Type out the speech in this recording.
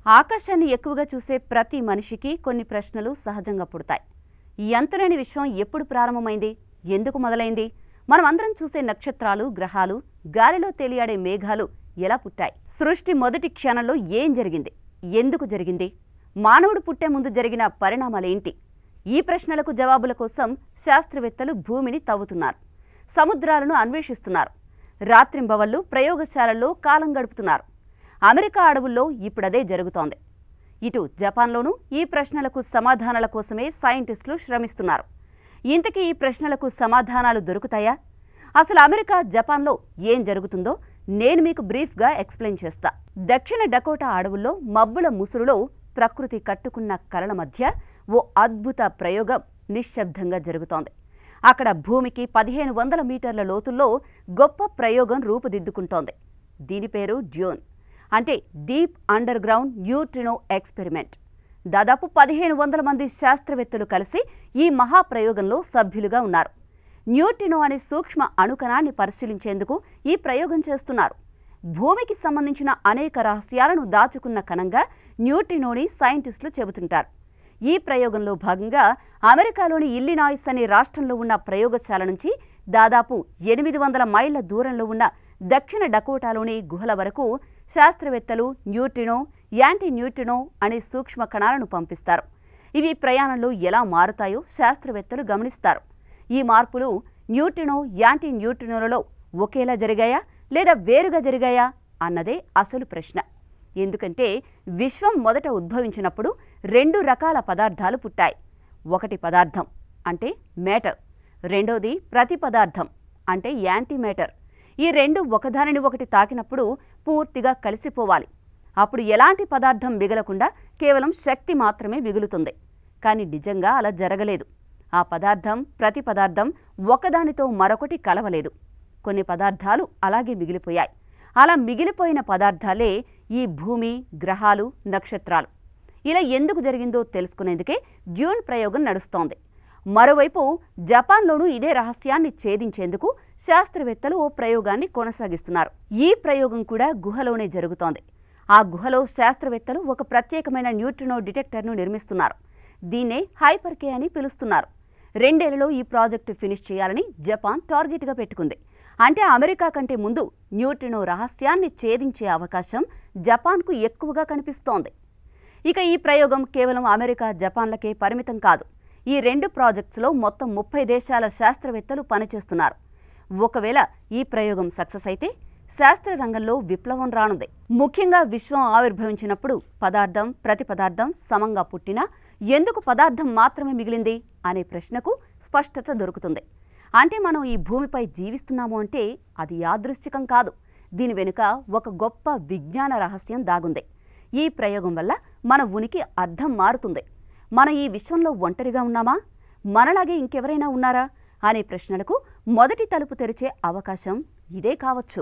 ఆకాశాన్ని ఎక్కువగా చూసే ప్రతి మనిషికి కొన్ని ప్రశ్నలు సహజంగా పుడతాయి. ఈ అంతులేని విశ్వం ఎప్పుడు ప్రారంభమైంది? ఎందుకు మొదలైంది? మనం అందరం చూసే నక్షత్రాలు, గ్రహాలు, గాలిలో తేలియాడే మేఘాలు ఎలా పుట్టాయి? సృష్టి మొదటి క్షణంలో ఏం జరిగింది? ఎందుకు జరిగింది? మానవుడు పుట్టే ముందు జరిగిన పరిణామాలేంటి? ఈ ప్రశ్నలకు జవాబుల కోసం శాస్త్రవేత్తలు భూమిని తవ్వుతున్నారు, సముద్రాలను అన్వేషిస్తున్నారు, రాత్రింబవళ్లు ప్రయోగశాలల్లో కాలం గడుపుతున్నారు. అమెరికా అడవుల్లో ఇప్పుడదే జరుగుతోంది. ఇటు జపాన్లోనూ ఈ ప్రశ్నలకు సమాధానాల కోసమే సైంటిస్టులు శ్రమిస్తున్నారు. ఇంతకీ ఈ ప్రశ్నలకు సమాధానాలు దొరుకుతాయా? అసలు అమెరికా, జపాన్లో ఏం జరుగుతుందో నేను మీకు బ్రీఫ్గా ఎక్స్ప్లెయిన్ చేస్తా. దక్షిణ డకోటా అడవుల్లో మబ్బుల ముసురులో ప్రకృతి కట్టుకున్న కలల మధ్య ఓ అద్భుత ప్రయోగం నిశ్శబ్దంగా జరుగుతోంది. అక్కడ భూమికి 1500 మీటర్ల లోతుల్లో గొప్ప ప్రయోగం రూపుదిద్దుకుంటోంది. దీని పేరు డ్యూన్, అంటే deep under ground neutrino experiment. దాదాపు 1500 మంది శాస్త్రవేత్తలు కలిసి ఈ మహాప్రయోగంలో సభ్యులుగా ఉన్నారు. న్యూట్రినో అనే సూక్ష్మ అణుకణాన్ని పరిశీలించేందుకు ఈ ప్రయోగం చేస్తున్నారు. భూమికి సంబంధించిన అనేక రహస్యాలను దాచుకున్న కణంగా న్యూట్రినోని సైంటిస్టులు చెబుతుంటారు. ఈ ప్రయోగంలో భాగంగా అమెరికాలోని ఇల్లినాయిస్ అనే రాష్ట్రంలో ఉన్న ప్రయోగశాల నుంచి దాదాపు 800 మైళ్ల దూరంలో ఉన్న దక్షిణ డకోటాలోని గుహల వరకు శాస్త్రవేత్తలు న్యూట్రినో, యాంటీ న్యూట్రినో అనే సూక్ష్మ కణాలను పంపిస్తారు. ఇవి ప్రయాణంలో ఎలా మారుతాయో శాస్త్రవేత్తలు గమనిస్తారు. ఈ మార్పులు న్యూట్రినో, యాంటీ న్యూట్రినోలలో ఒకేలా జరిగాయా లేదా వేరుగా జరిగాయా అన్నదే అసలు ప్రశ్న. ఎందుకంటే విశ్వం మొదట ఉద్భవించినప్పుడు 2 రకాల పదార్థాలు పుట్టాయి. ఒకటి పదార్థం అంటే మేటర్, రెండోది ప్రతి పదార్థం అంటే యాంటీ మేటర్. ఈ రెండు ఒకదానిని ఒకటి తాకినప్పుడు పూర్తిగా కలిసిపోవాలి. అప్పుడు ఎలాంటి పదార్థం మిగలకుండా కేవలం శక్తి మాత్రమే మిగులుతుంది. కానీ నిజంగా అలా జరగలేదు. ఆ పదార్థం, ప్రతి పదార్థం ఒకదానితో మరొకటి కలవలేదు. కొన్ని పదార్థాలు అలాగే మిగిలిపోయాయి. అలా మిగిలిపోయిన పదార్థాలే ఈ భూమి, గ్రహాలు, నక్షత్రాలు. ఇలా ఎందుకు జరిగిందో తెలుసుకునేందుకే డ్యూన్ ప్రయోగం నడుస్తోంది. మరోవైపు జపాన్లోనూ ఇదే రహస్యాన్ని ఛేదించేందుకు శాస్త్రవేత్తలు ఓ ప్రయోగాన్ని కొనసాగిస్తున్నారు. ఈ ప్రయోగం కూడా గుహలోనే జరుగుతోంది. ఆ గుహలో శాస్త్రవేత్తలు ఒక ప్రత్యేకమైన న్యూట్రినో డిటెక్టర్ను నిర్మిస్తున్నారు. దీన్నే హైపర్ కే అని పిలుస్తున్నారు. 2 ఏళ్లలో ఈ ప్రాజెక్టు ఫినిష్ చేయాలని జపాన్ టార్గెట్గా పెట్టుకుంది. అంటే అమెరికా కంటే ముందు న్యూట్రినో రహస్యాన్ని ఛేదించే అవకాశం జపాన్కు ఎక్కువగా కనిపిస్తోంది. ఇక ఈ ప్రయోగం కేవలం అమెరికా, జపాన్లకే పరిమితం కాదు. ఈ 2 ప్రాజెక్ట్స్లో మొత్తం 30 దేశాల శాస్త్రవేత్తలు పనిచేస్తున్నారు. ఒకవేళ ఈ ప్రయోగం సక్సెస్ అయితే శాస్త్ర రంగంలో విప్లవం రానుంది. ముఖ్యంగా విశ్వం ఆవిర్భవించినప్పుడు పదార్థం, ప్రతి పదార్థం సమంగా పుట్టినా ఎందుకు పదార్థం మాత్రమే మిగిలింది అనే ప్రశ్నకు స్పష్టత దొరుకుతుంది. అంటే మనం ఈ భూమిపై జీవిస్తున్నాము అంటే అది యాదృశ్చికం కాదు. దీని వెనుక ఒక గొప్ప విజ్ఞాన రహస్యం దాగుంది. ఈ ప్రయోగం వల్ల మన ఉనికి అర్థం మారుతుంది. మనం ఈ విశ్వంలో ఒంటరిగా ఉన్నామా? మనలాగే ఇంకెవరైనా ఉన్నారా అనే ప్రశ్నలకు మొదటి తలుపు తెరిచే అవకాశం ఇదే కావచ్చు.